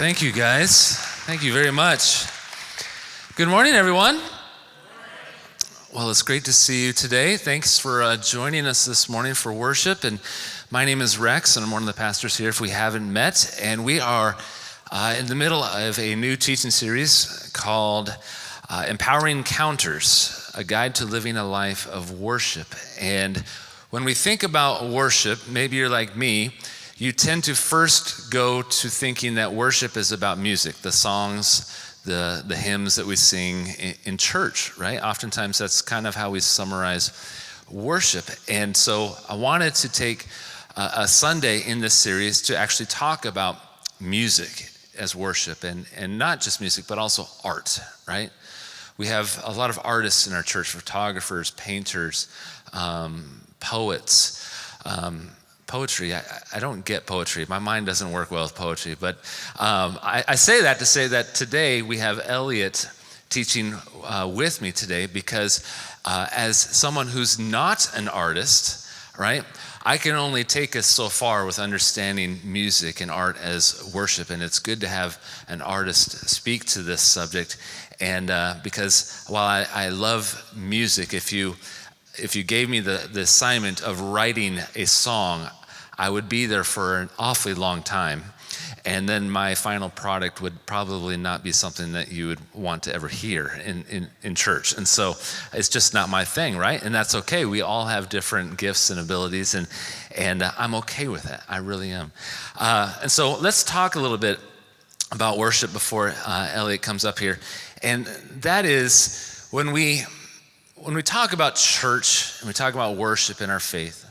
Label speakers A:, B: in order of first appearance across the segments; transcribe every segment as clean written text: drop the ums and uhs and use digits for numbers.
A: Thank you, guys. Thank you very much. Good morning, everyone. Well, it's great to see you today. Thanks for joining us this morning for worship. And my name is Rex, and I'm one of the pastors here if we haven't met. And we are in the middle of a new teaching series called Empowering Encounters, a guide to living a life of worship. And when we think about worship, maybe you're like me, you tend to first go to thinking that worship is about music, the songs, the hymns that we sing in church, right? Oftentimes that's kind of how we summarize worship. And so I wanted to take a Sunday in this series to actually talk about music as worship, and not just music, but also art, right? We have a lot of artists in our church, photographers, painters, poets, poetry. I don't get poetry. My mind doesn't work well with poetry, but I say that to say that today we have Eliot teaching with me today because as someone who's not an artist, right, I can only take us so far with understanding music and art as worship, and it's good to have an artist speak to this subject. And because while I love music, if you gave me the assignment of writing a song, I would be there for an awfully long time, and then my final product would probably not be something that you would want to ever hear in church. And so it's just not my thing, right? And that's okay. We all have different gifts and abilities, and I'm okay with that. I really am. And so let's talk a little bit about worship before Eliot comes up here. And that is when we talk about church and we talk about worship in our faith.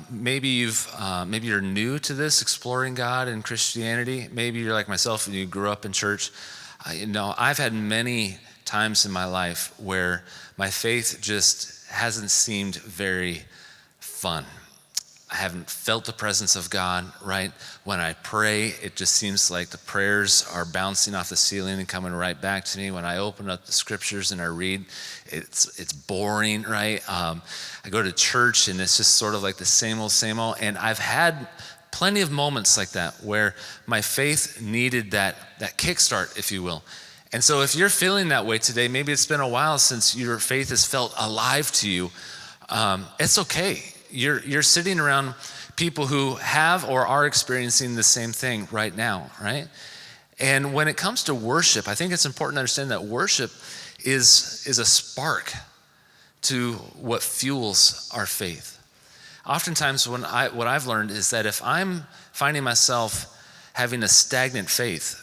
A: Maybe you're new to this, exploring God and Christianity. Maybe you're like myself and you grew up in church. I've had many times in my life where my faith just hasn't seemed very fun. I haven't felt the presence of God, right? When I pray, it just seems like the prayers are bouncing off the ceiling and coming right back to me. When I open up the scriptures and I read, it's boring, right? I go to church and it's just sort of like the same old. And I've had plenty of moments like that where my faith needed that kickstart, if you will. And so if you're feeling that way today, maybe it's been a while since your faith has felt alive to you, it's okay. You're sitting around people who have or are experiencing the same thing right now, right? And when it comes to worship, I think it's important to understand that worship is a spark to what fuels our faith. Oftentimes what I've learned is that if I'm finding myself having a stagnant faith,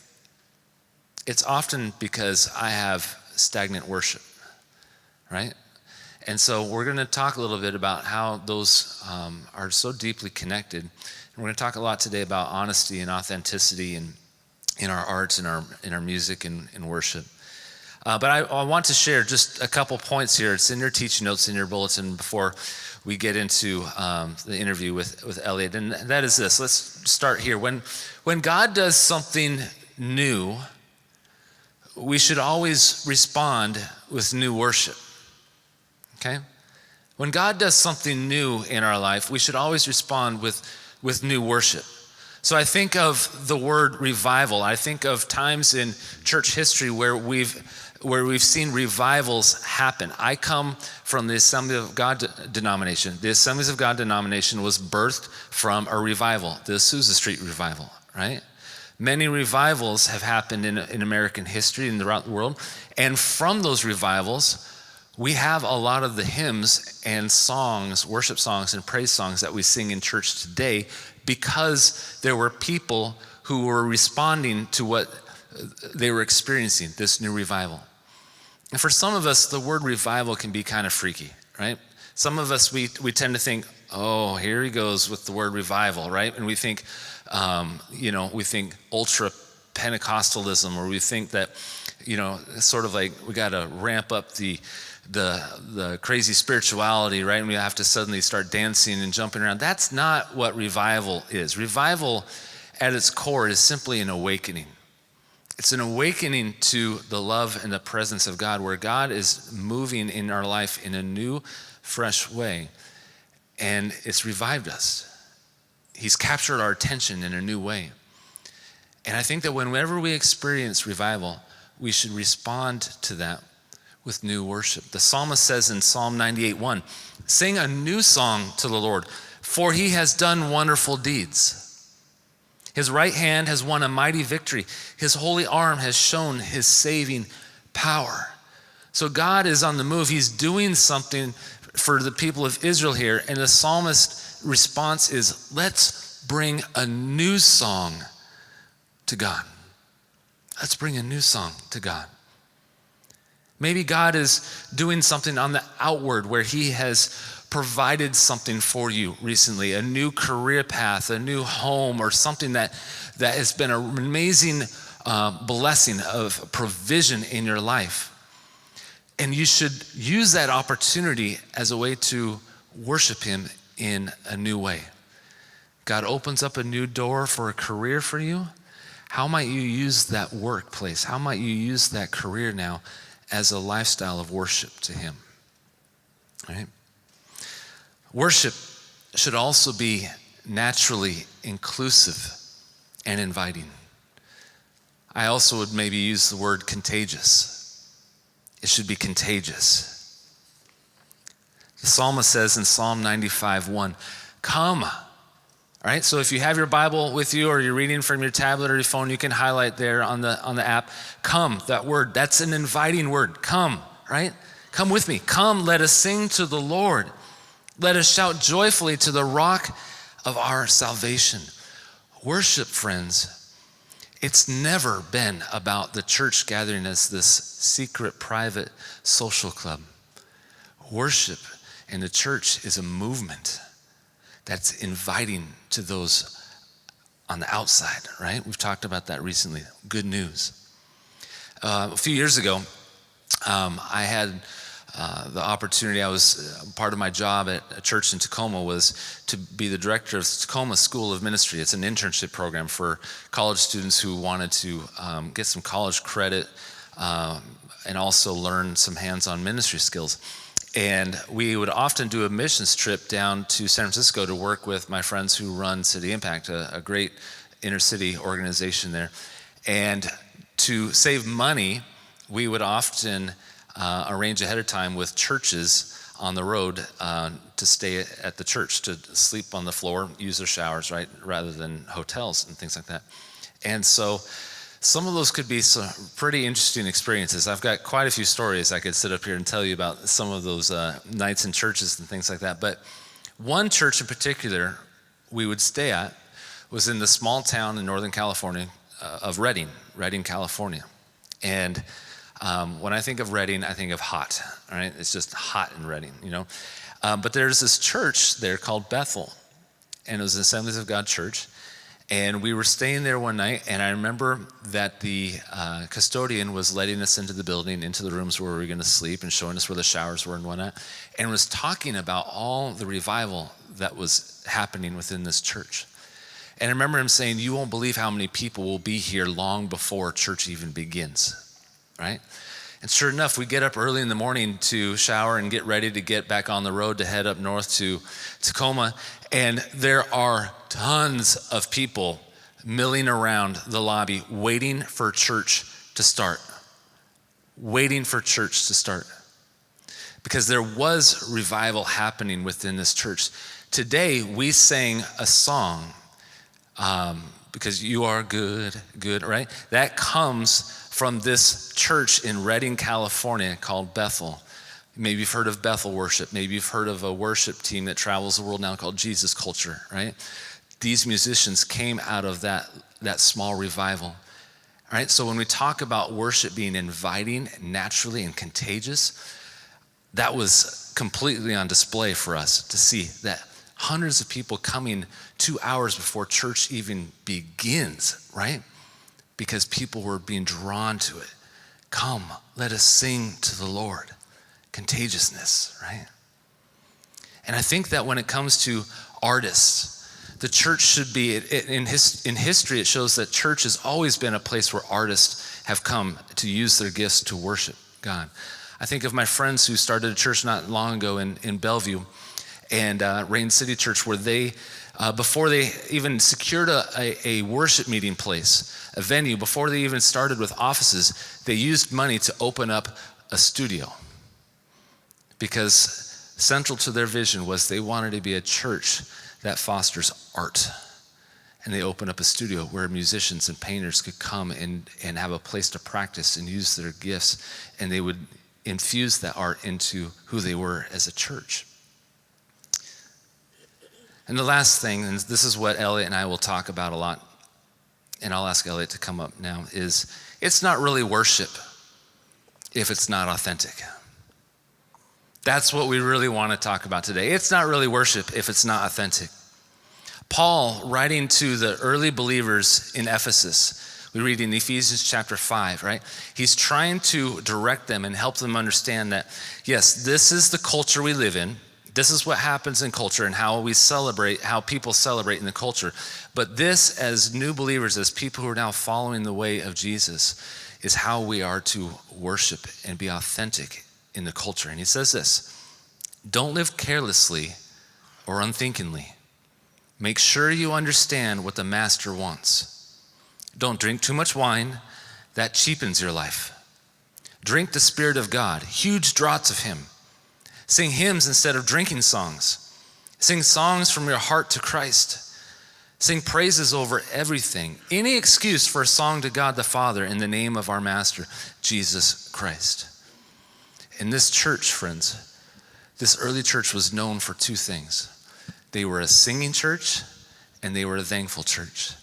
A: it's often because I have stagnant worship, right? And so we're going to talk a little bit about how those are so deeply connected. And we're going to talk a lot today about honesty and authenticity in our arts, in our music and worship. But I want to share just a couple points here. It's in your teaching notes, in your bulletin before we get into the interview with Eliot. And that is this. Let's start here. When God does something new, we should always respond with new worship. Okay? When God does something new in our life, we should always respond with new worship. So I think of the word revival. I think of times in church history where we've seen revivals happen. I come from the Assembly of God denomination. The Assemblies of God denomination was birthed from a revival, the Azusa Street revival, right? Many revivals have happened in American history and throughout the world. And from those revivals, we have a lot of the hymns and songs, worship songs and praise songs that we sing in church today because there were people who were responding to what they were experiencing, this new revival. And for some of us, the word revival can be kind of freaky, right? Some of us, we tend to think, oh, here he goes with the word revival, right? And we think, we think ultra Pentecostalism, or we think that, sort of like we got to ramp up the crazy spirituality, right? And we have to suddenly start dancing and jumping around. That's not what revival is. Revival at its core is simply an awakening. It's an awakening to the love and the presence of God, where God is moving in our life in a new, fresh way. And it's revived us. He's captured our attention in a new way. And I think that whenever we experience revival, we should respond to that with new worship. The psalmist says in Psalm 98:1, sing a new song to the Lord, for he has done wonderful deeds. His right hand has won a mighty victory. His holy arm has shown his saving power. So God is on the move. He's doing something for the people of Israel here. And the psalmist's response is, let's bring a new song to God. Let's bring a new song to God. Maybe God is doing something on the outward where he has provided something for you recently, a new career path, a new home, or something that has been an amazing blessing of provision in your life. And you should use that opportunity as a way to worship him in a new way. God opens up a new door for a career for you. How might you use that workplace? How might you use that career now as a lifestyle of worship to him? All right? Worship should also be naturally inclusive and inviting. I also would maybe use the word contagious. It should be contagious. The psalmist says in Psalm 95:1, come. All right, so if you have your Bible with you or you're reading from your tablet or your phone, you can highlight there on the app, come, that word, that's an inviting word, come, right? Come with me, come, let us sing to the Lord. Let us shout joyfully to the rock of our salvation. Worship, friends, it's never been about the church gathering as this secret, private social club. Worship in the church is a movement that's inviting to those on the outside, right? We've talked about that recently. Good news. A few years ago, I had the opportunity, part of my job at a church in Tacoma was to be the director of the Tacoma School of Ministry. It's an internship program for college students who wanted to get some college credit and also learn some hands-on ministry skills. And we would often do a missions trip down to San Francisco to work with my friends who run City Impact, a great inner city organization there. And to save money, we would often arrange ahead of time with churches on the road to stay at the church, to sleep on the floor, use their showers, right, rather than hotels and things like that. And so some of those could be some pretty interesting experiences. I've got quite a few stories I could sit up here and tell you about some of those nights in churches and things like that. But one church in particular we would stay at was in the small town in Northern California of Redding, California. And when I think of Redding, I think of hot, all right? It's just hot in Redding, you know? But there's this church there called Bethel, and it was an Assemblies of God church. And we were staying there one night, and I remember that the custodian was letting us into the building, into the rooms where we were going to sleep, and showing us where the showers were and whatnot, and was talking about all the revival that was happening within this church. And I remember him saying, you won't believe how many people will be here long before church even begins, right? And sure enough, we get up early in the morning to shower and get ready to get back on the road to head up north to Tacoma. And there are tons of people milling around the lobby waiting for church to start. Because there was revival happening within this church. Today, we sang a song, because you are good, right? That comes from this church in Redding, California called Bethel. Maybe you've heard of Bethel worship. Maybe you've heard of a worship team that travels the world now called Jesus Culture, right? These musicians came out of that small revival, all right? So when we talk about worship being inviting naturally and contagious, that was completely on display for us to see that hundreds of people coming 2 hours before church even begins, right? Because people were being drawn to it. Come, let us sing to the Lord. Contagiousness, right? And I think that when it comes to artists, the church should be, in history, it shows that church has always been a place where artists have come to use their gifts to worship God. I think of my friends who started a church not long ago in Bellevue, and Rain City Church, where they Before they even secured a worship meeting place, a venue, before they even started with offices, they used money to open up a studio. Because central to their vision was they wanted to be a church that fosters art. And they opened up a studio where musicians and painters could come and have a place to practice and use their gifts, and they would infuse that art into who they were as a church. And the last thing, and this is what Eliot and I will talk about a lot, and I'll ask Eliot to come up now, is it's not really worship if it's not authentic. That's what we really want to talk about today. It's not really worship if it's not authentic. Paul, writing to the early believers in Ephesus, we read in Ephesians chapter 5, right? He's trying to direct them and help them understand that, yes, this is the culture we live in. This is what happens in culture and how we celebrate, how people celebrate in the culture. But this, as new believers, as people who are now following the way of Jesus, is how we are to worship and be authentic in the culture. And he says this: don't live carelessly or unthinkingly. Make sure you understand what the master wants. Don't drink too much wine. That cheapens your life. Drink the Spirit of God, huge draughts of him. Sing hymns instead of drinking songs. Sing songs from your heart to Christ. Sing praises over everything. Any excuse for a song to God the Father in the name of our Master, Jesus Christ. In this church, friends, this early church was known for two things. They were a singing church and they were a thankful church.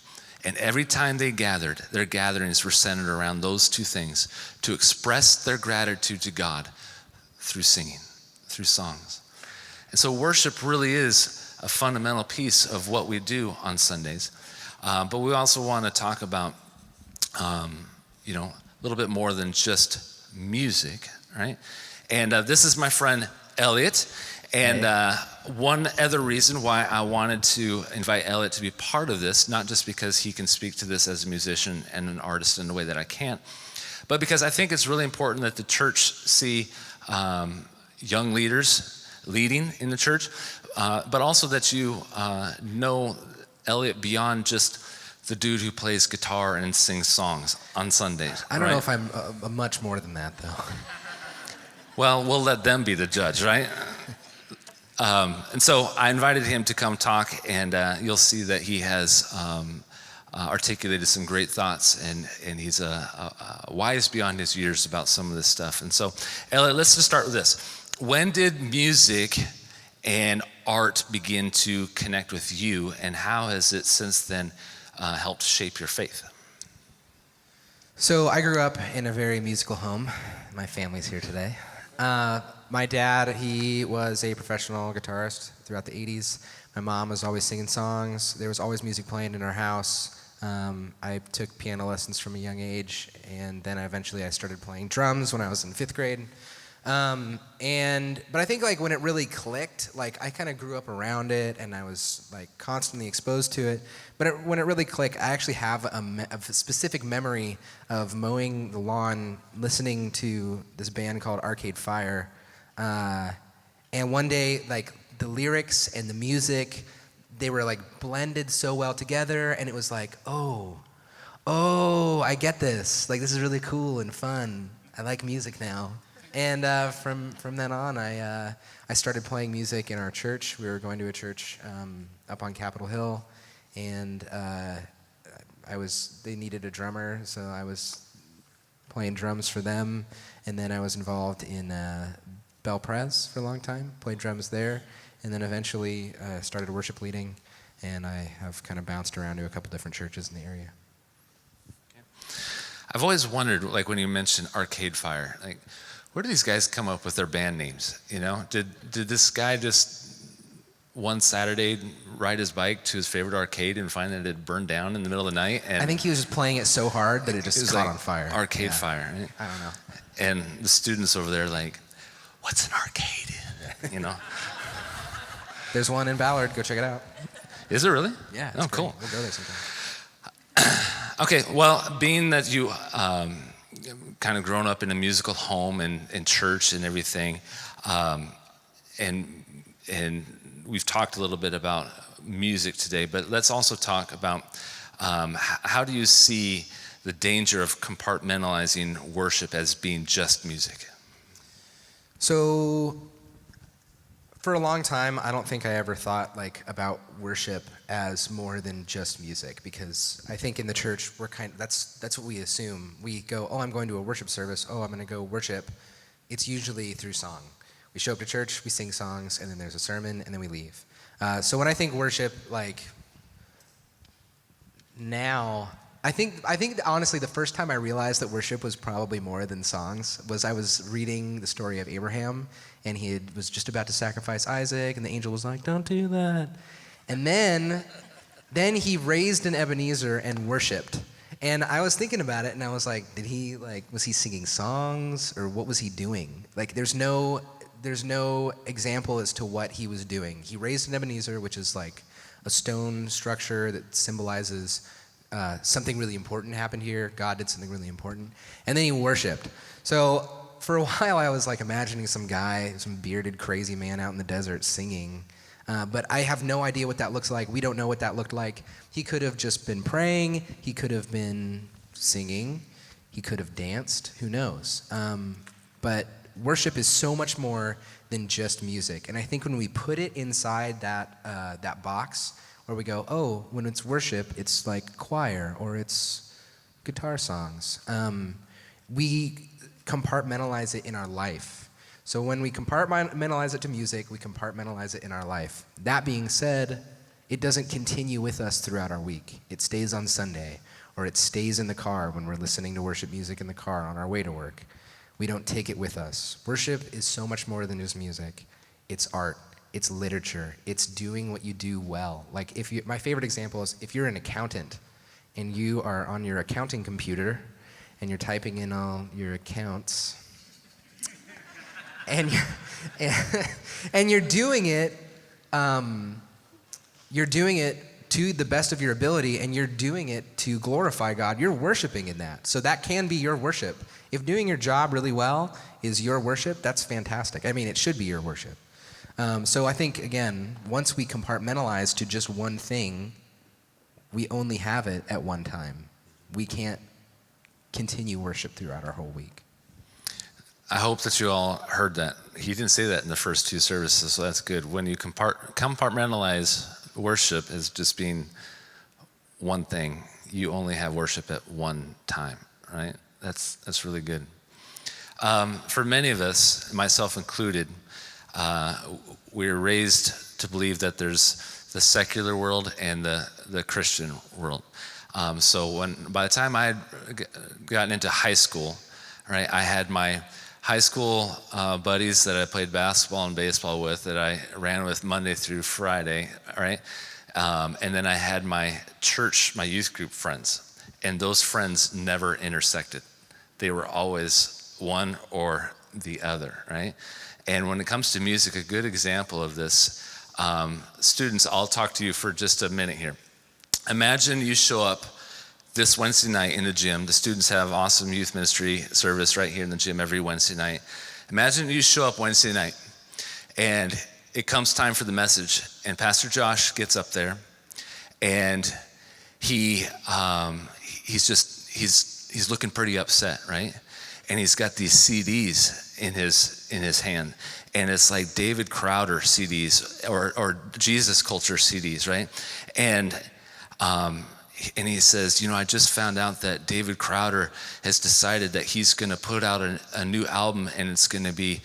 A: And every time they gathered, their gatherings were centered around those two things, to express their gratitude to God through singing, through songs. And so worship really is a fundamental piece of what we do on Sundays. But we also want to talk about, a little bit more than just music, right? And this is my friend Eliot. And one other reason why I wanted to invite Eliot to be part of this, not just because he can speak to this as a musician and an artist in a way that I can't, but because I think it's really important that the church see young leaders leading in the church, but also that you know Eliot beyond just the dude who plays guitar and sings songs on Sundays.
B: I don't know if I'm much more than that, though.
A: Well, we'll let them be the judge, right? And so I invited him to come talk, and you'll see that he has articulated some great thoughts, and he's wise beyond his years about some of this stuff. And so, Eliot, let's just start with this. When did music and art begin to connect with you, and how has it since then helped shape your faith?
B: So I grew up in a very musical home. My family's here today. My dad, he was a professional guitarist throughout the 80s. My mom was always singing songs. There was always music playing in our house. I took piano lessons from a young age, and then eventually I started playing drums when I was in 5th grade. But I think like when it really clicked, like I kind of grew up around it and I was like constantly exposed to it. But when it really clicked, I actually have a specific memory of mowing the lawn, listening to this band called Arcade Fire. And one day, like the lyrics and the music, they were like blended so well together, and it was like, oh, I get this. Like this is really cool and fun. I like music now. And from then on, I started playing music in our church. We were going to a church up on Capitol Hill, and they needed a drummer, so I was playing drums for them. And then I was involved in Bel Prez for a long time, played drums there, and then eventually started worship leading, and I have kind of bounced around to a couple different churches in the area.
A: I've always wondered, like when you mentioned Arcade Fire, like where do these guys come up with their band names? You know, did this guy just one Saturday ride his bike to his favorite arcade and find that it had burned down in the middle of the night? And
B: I think he was just playing it so hard that it just caught on fire.
A: Arcade Fire. Right?
B: I don't know.
A: And the students over there like, what's an arcade? You know?
B: There's one in Ballard. Go check it out.
A: Is it really?
B: Yeah.
A: Oh, cool.
B: We'll go there sometime.
A: Okay, well, being that you kind of grown up in a musical home and church and everything, and we've talked a little bit about music today, but let's also talk about how do you see the danger of compartmentalizing worship as being just music?
B: So for a long time, I don't think I ever thought about worship as more than just music, because I think in the church that's what we assume. We go, oh, I'm going to a worship service. Oh, I'm going to go worship. It's usually through song. We show up to church, we sing songs, and then there's a sermon, and then we leave. So when I think worship, now, I think honestly the first time I realized that worship was probably more than songs was I was reading the story of Abraham, and he was just about to sacrifice Isaac, and the angel was like, don't do that. And then he raised an Ebenezer and worshiped. And I was thinking about it, and I was like, was he singing songs, or what was he doing? There's no example as to what he was doing. He raised an Ebenezer, which is like a stone structure that symbolizes something really important happened here. God did something really important. And then he worshiped. So for a while I was imagining some bearded crazy man out in the desert singing. But I have no idea what that looks like. We don't know what that looked like. He could have just been praying. He could have been singing. He could have danced. Who knows? But worship is so much more than just music. And I think when we put it inside that box, where we go, oh, when it's worship, it's like choir or it's guitar songs. We compartmentalize it in our life. So when we compartmentalize it to music, we compartmentalize it in our life. That being said, it doesn't continue with us throughout our week. It stays on Sunday, or it stays in the car when we're listening to worship music in the car on our way to work. We don't take it with us. Worship is so much more than just music. It's art. It's literature. It's doing what you do well. My favorite example is if you're an accountant and you are on your accounting computer and you're typing in all your accounts and you're doing it to the best of your ability, and you're doing it to glorify God. You're worshiping in that. So that can be your worship. If doing your job really well is your worship, that's fantastic. I mean, it should be your worship. So I think, again, once we compartmentalize to just one thing, we only have it at one time. We can't continue worship throughout our whole week.
A: I hope that you all heard that. He didn't say that in the first two services, so that's good. When you compartmentalize worship as just being one thing, you only have worship at one time, right? That's really good. For many of us, myself included, we're raised to believe that there's the secular world and the Christian world. So by the time I had gotten into high school, right, I had my high school buddies that I played basketball and baseball with, that I ran with Monday through Friday, right? And then I had my church, my youth group friends, and those friends never intersected. They were always one or the other, right? And when it comes to music, a good example of this, students, I'll talk to you for just a minute here. Imagine you show up this Wednesday night in the gym. The students have awesome youth ministry service right here in the gym every Wednesday night. Imagine you show up Wednesday night, and it comes time for the message, and Pastor Josh gets up there, and he's looking pretty upset, right? And he's got these CDs in his hand, and it's like David Crowder CDs or Jesus Culture CDs, right? And he says, I just found out that David Crowder has decided that he's going to put out a new album, and it's going to be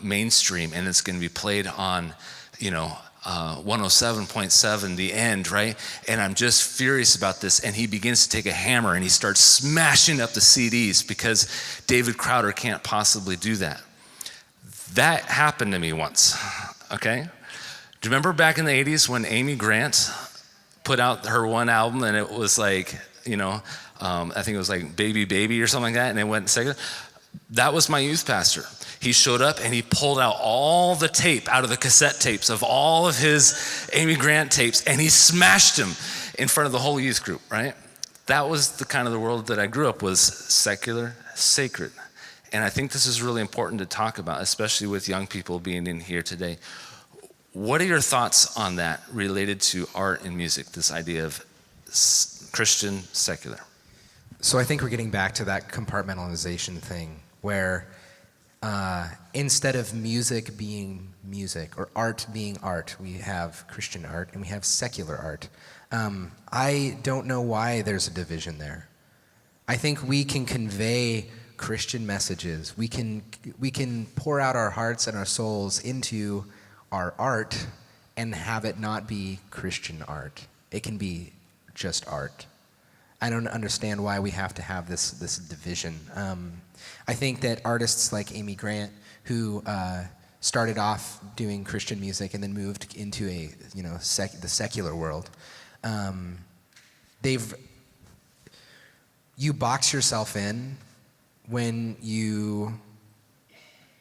A: mainstream, and it's going to be played on 107.7 The End, right? And I'm just furious about this. And he begins to take a hammer and he starts smashing up the CDs because David Crowder can't possibly do that. That happened to me once, okay? Do you remember back in the 80s when Amy Grant put out her one album, and it was like, I think it was like Baby Baby or something like that, and it went second? That was my youth pastor. He showed up and he pulled out all the tape out of the cassette tapes of all of his Amy Grant tapes, and he smashed them in front of the whole youth group, right? That was the kind of the world that I grew up, was secular, sacred. And I think this is really important to talk about, especially with young people being in here today. What are your thoughts on that related to art and music, this idea of Christian, secular?
B: So I think we're getting back to that compartmentalization thing where instead of music being music or art being art, we have Christian art and we have secular art. I don't know why there's a division there. I think we can convey Christian messages. We can pour out our hearts and our souls into our art and have it not be Christian art. It can be just art. I don't understand why we have to have this division. I think that artists like Amy Grant, who started off doing Christian music and then moved into the secular world, you box yourself in when you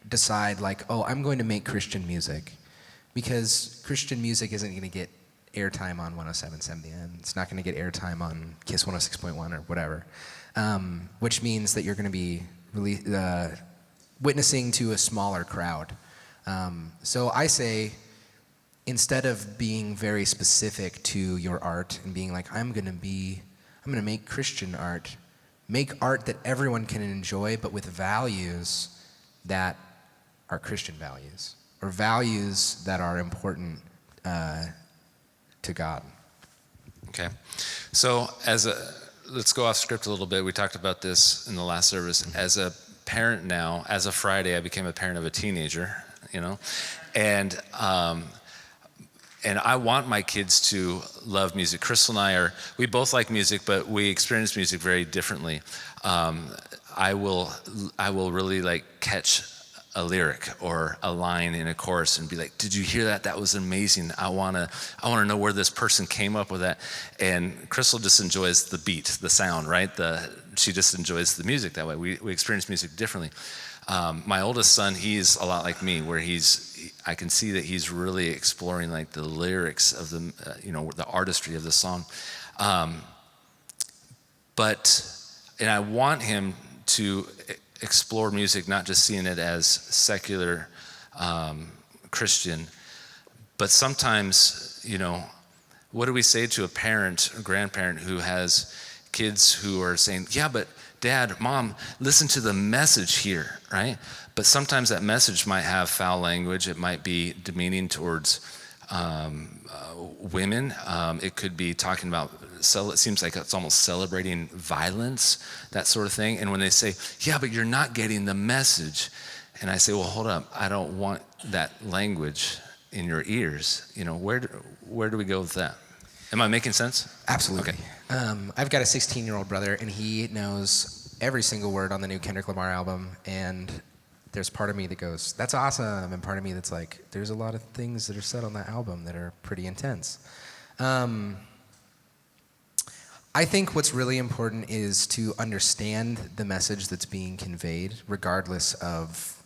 B: decide like, oh, I'm going to make Christian music, because Christian music isn't going to get airtime on 107.7 The End. It's not going to get airtime on KISS 106.1 or whatever, which means that you're going to be really witnessing to a smaller crowd. So I say, instead of being very specific to your art and being like, I'm going to make Christian art, make art that everyone can enjoy, but with values that are Christian values, or values that are important to God.
A: Okay. So let's go off script a little bit. We talked about this in the last service. As a parent now, as of Friday, I became a parent of a teenager, and I want my kids to love music. Crystal and we both like music, but we experience music very differently. I will really like catch a lyric or a line in a chorus and be like, did you hear that? That was amazing. I wanna know where this person came up with that. And Crystal just enjoys the beat, the sound, right? She just enjoys the music that way. We experience music differently. My oldest son, he's a lot like me, where I can see that he's really exploring like the lyrics of the artistry of the song. And I want him to explore music, not just seeing it as secular Christian, but sometimes, what do we say to a parent or grandparent who has kids who are saying, yeah, but Dad, Mom, listen to the message here, right? But sometimes that message might have foul language. It might be demeaning towards women. It could be talking about, it seems like it's almost celebrating violence, that sort of thing. And when they say, yeah, but you're not getting the message. And I say, well, hold up. I don't want that language in your ears. Where do we go with that? Am I making sense?
B: Absolutely.
A: Okay.
B: I've got a 16-year-old brother, and he knows every single word on the new Kendrick Lamar album. And there's part of me that goes, that's awesome. And part of me that's like, there's a lot of things that are said on that album that are pretty intense. I think what's really important is to understand the message that's being conveyed, regardless of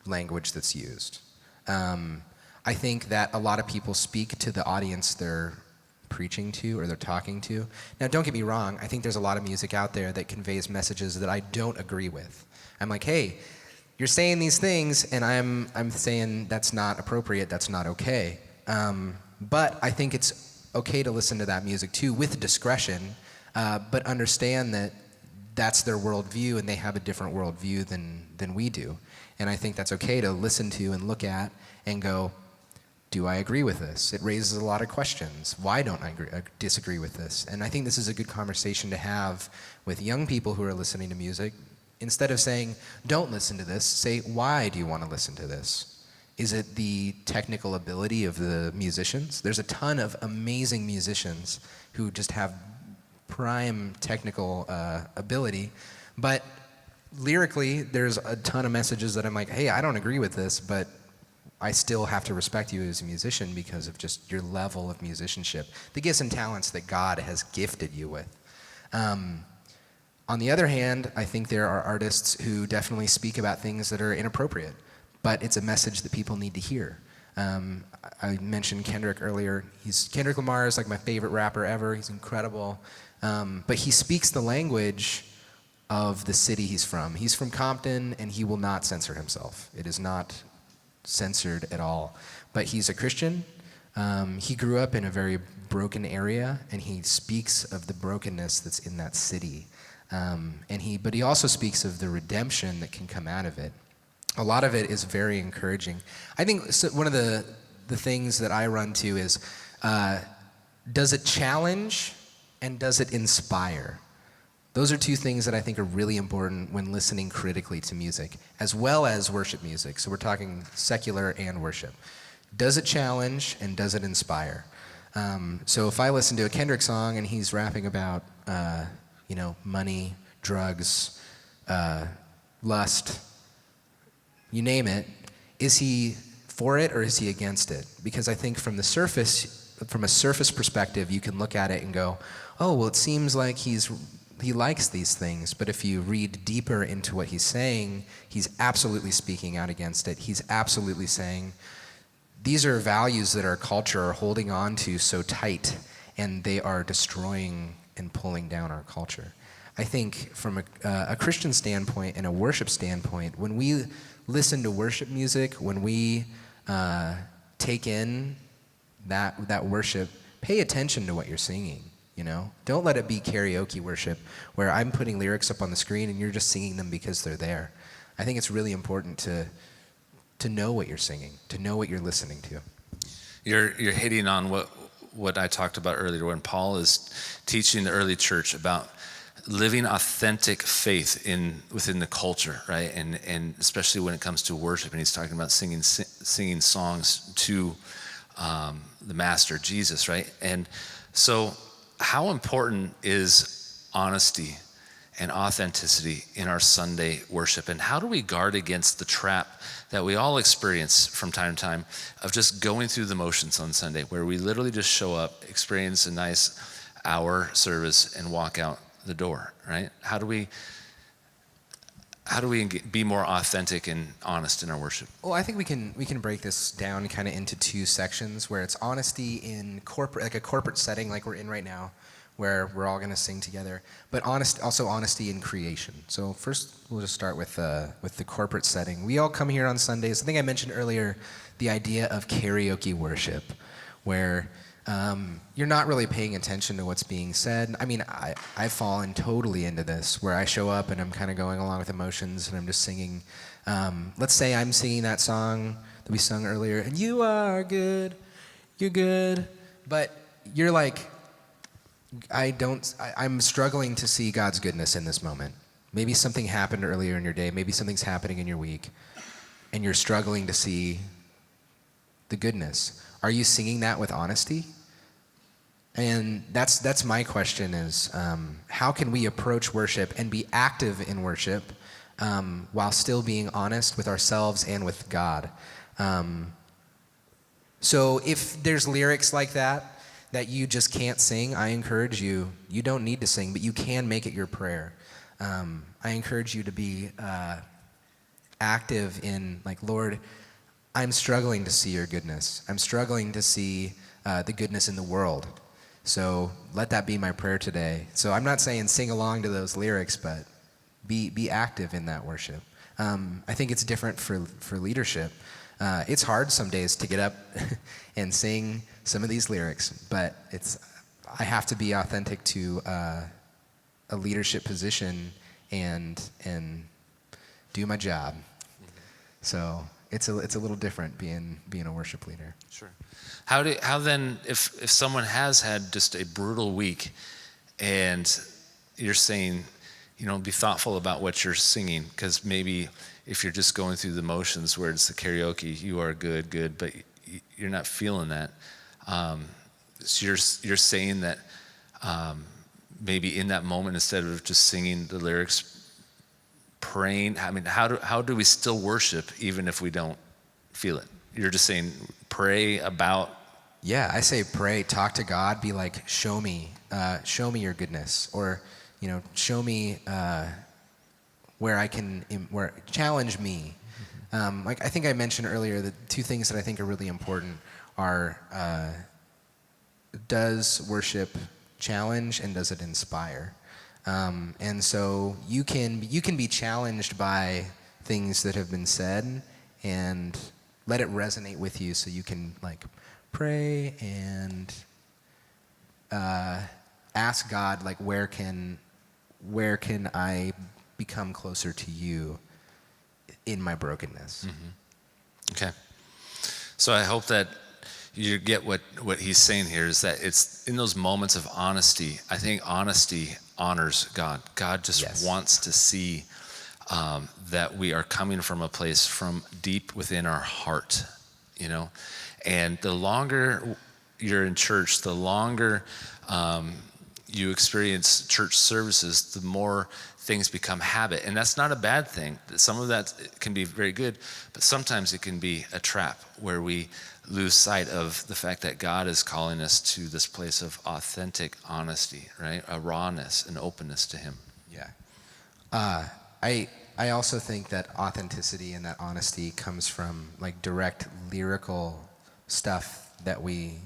B: language that's used. I think that a lot of people speak to the audience they're preaching to or they're talking to. Now, don't get me wrong. I think there's a lot of music out there that conveys messages that I don't agree with. I'm like, hey, you're saying these things, and I'm saying that's not appropriate, that's not okay. But I think it's okay to listen to that music too, with discretion, but understand that that's their worldview, and they have a different worldview than we do. And I think that's okay to listen to and look at and go, do I agree with this? It raises a lot of questions. Why don't I disagree with this? And I think this is a good conversation to have with young people who are listening to music. Instead of saying, don't listen to this, say, why do you want to listen to this? Is it the technical ability of the musicians? There's a ton of amazing musicians who just have prime technical ability, but lyrically, there's a ton of messages that I'm like, hey, I don't agree with this, but I still have to respect you as a musician because of just your level of musicianship, the gifts and talents that God has gifted you with. On the other hand, I think there are artists who definitely speak about things that are inappropriate, but it's a message that people need to hear. I mentioned Kendrick earlier. Kendrick Lamar is like my favorite rapper ever. He's incredible. But he speaks the language of the city he's from. He's from Compton, and he will not censor himself. It is not censored at all. but he's a Christian. He grew up in a very broken area, and he speaks of the brokenness that's in that city. But he also speaks of the redemption that can come out of it. A lot of it is very encouraging. I think one of the things that I run to is, does it challenge and does it inspire? Those are two things that I think are really important when listening critically to music, as well as worship music. So we're talking secular and worship. Does it challenge and does it inspire? So if I listen to a Kendrick song and he's rapping about, money, drugs, lust, you name it, is he for it or is he against it? Because I think from a surface perspective, you can look at it and go, oh, well, it seems like he likes these things, but if you read deeper into what he's saying, he's absolutely speaking out against it. He's absolutely saying, these are values that our culture are holding on to so tight, and they are destroying and pulling down our culture. I think from a Christian standpoint and a worship standpoint, when we listen to worship music, when we take in that worship, pay attention to what you're singing. Don't let it be karaoke worship where I'm putting lyrics up on the screen and you're just singing them because they're there. I think it's really important to know what you're singing, to know what you're listening to.
A: You're hitting on what I talked about earlier when Paul is teaching the early church about living authentic faith within the culture, right? And especially when it comes to worship, and he's talking about singing songs to the Master Jesus, right? And so, how important is honesty and authenticity in our Sunday worship? And how do we guard against the trap that we all experience from time to time of just going through the motions on Sunday, where we literally just show up, experience a nice hour service, and walk out the door, right? How do we be more authentic and honest in our worship?
B: Well, I think we can break this down kind of into two sections, where it's honesty in corporate, like a corporate setting like we're in right now, where we're all going to sing together, but also honesty in creation. So first, we'll just start with the corporate setting. We all come here on Sundays. I think I mentioned earlier the idea of karaoke worship, where you're not really paying attention to what's being said. I mean, I've fallen totally into this, where I show up and I'm kind of going along with emotions and I'm just singing. Let's say I'm singing that song that we sung earlier, and you are good, you're good, but you're like, I'm struggling to see God's goodness in this moment. Maybe something happened earlier in your day, maybe something's happening in your week, and you're struggling to see the goodness. Are you singing that with honesty? And that's my question is, how can we approach worship and be active in worship while still being honest with ourselves and with God? So if there's lyrics like that you just can't sing, I encourage you don't need to sing, but you can make it your prayer. I encourage you to be active in, like, Lord, I'm struggling to see your goodness. I'm struggling to see the goodness in the world. So let that be my prayer today. So I'm not saying sing along to those lyrics, but be active in that worship. I think it's different for leadership. It's hard some days to get up and sing some of these lyrics, but I have to be authentic to a leadership position and do my job. So it's a little different being a worship leader.
A: Sure. How then, if someone has had just a brutal week, and you're saying, be thoughtful about what you're singing, because maybe if you're just going through the motions where it's the karaoke, you are good, but you're not feeling that. So you're saying that maybe in that moment, instead of just singing the lyrics, praying. I mean, how do we still worship even if we don't feel it? You're just saying pray about.
B: Yeah, I say pray, talk to God, be like, show me your goodness, or show me where challenge me. Like I think I mentioned earlier, the two things that I think are really important are does worship challenge and does it inspire? And so you can be challenged by things that have been said, and let it resonate with you so you can like pray and ask God, like, where can I become closer to you in my brokenness?
A: Okay. So I hope that you get what he's saying here is that it's in those moments of honesty. I think honesty honors God. God just wants to see that we are coming from a place from deep within our heart, you know. And the longer you're in church, the longer you experience church services, the more things become habit. And that's not a bad thing. Some of that can be very good, but sometimes it can be a trap where we lose sight of the fact that God is calling us to this place of authentic honesty, right? A rawness, an openness to him.
B: Yeah. I also think that authenticity and that honesty comes from like direct lyrical stuff that we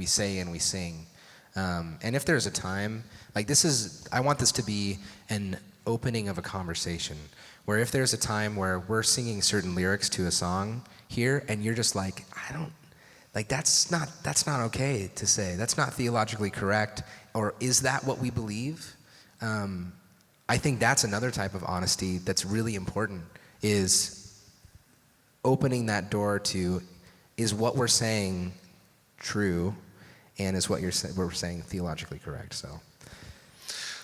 B: say and we sing. And if there's a time, like I want this to be an opening of a conversation where if there's a time where we're singing certain lyrics to a song here and you're just like, that's not okay to say. That's not theologically correct. Or is that what we believe? I think that's another type of honesty that's really important, is opening that door to, is what we're saying true, and is what we're saying theologically correct? So.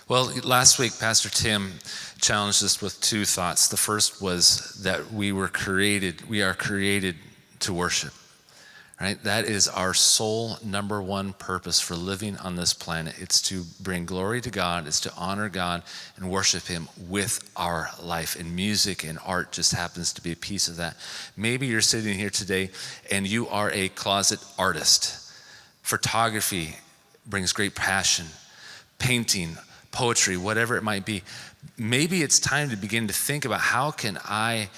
A: Well, last week, Pastor Tim challenged us with two thoughts. The first was that we are created to worship, right? That is our sole number one purpose for living on this planet. It's to bring glory to God, it's to honor God and worship him with our life. And music and art just happens to be a piece of that. Maybe you're sitting here today and you are a closet artist. Photography brings great passion, painting, poetry, whatever it might be. Maybe it's time to begin to think about how can I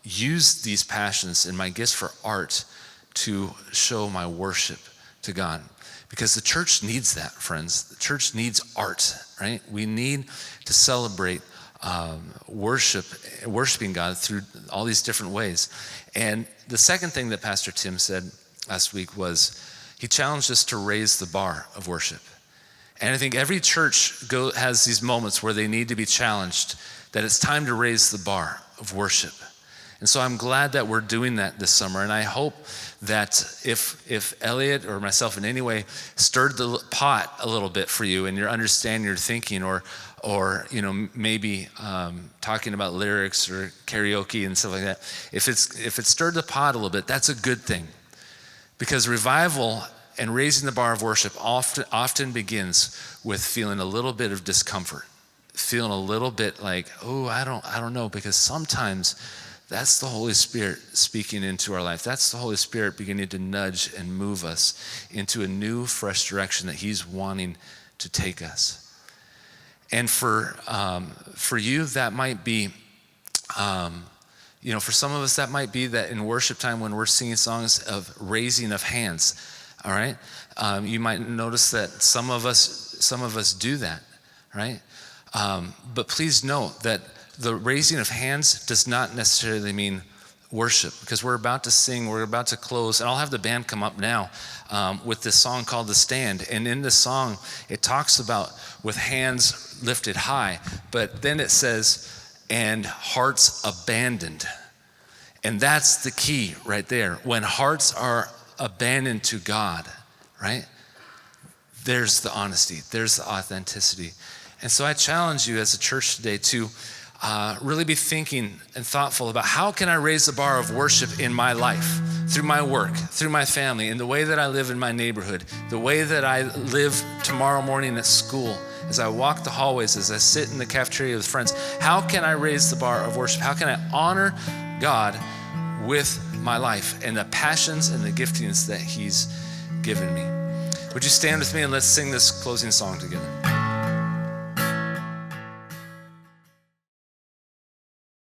A: use these passions and my gifts for art to show my worship to God. Because the church needs that, friends. The church needs art, right? We need to celebrate worshiping God through all these different ways. And the second thing that Pastor Tim said last week was he challenged us to raise the bar of worship. And I think every church has these moments where they need to be challenged, that it's time to raise the bar of worship. And so I'm glad that we're doing that this summer. And I hope that if Eliot or myself in any way stirred the pot a little bit for you and your understanding, your thinking, or you know, maybe talking about lyrics or karaoke and stuff like that, if it stirred the pot a little bit, that's a good thing. Because revival and raising the bar of worship often begins with feeling a little bit of discomfort, feeling a little bit like, oh, I don't know, because sometimes that's the Holy Spirit speaking into our life. That's the Holy Spirit beginning to nudge and move us into a new, fresh direction that he's wanting to take us. And for you, that might be, for some of us, that might be that in worship time when we're singing songs of raising of hands. All right, you might notice that some of us do that, right? But please note that the raising of hands does not necessarily mean worship, because we're about to close, and I'll have the band come up now with this song called "The Stand." And in this song, it talks about with hands lifted high, but then it says, "and hearts abandoned," and that's the key right there. When hearts are abandoned to God, right? There's the honesty, there's the authenticity. And so I challenge you as a church today to really be thinking and thoughtful about how can I raise the bar of worship in my life, through my work, through my family, in the way that I live in my neighborhood, the way that I live tomorrow morning at school, as I walk the hallways, as I sit in the cafeteria with friends. How can I raise the bar of worship? How can I honor God with my life and the passions and the giftings that he's given me? Would you stand with me and let's sing this closing song together?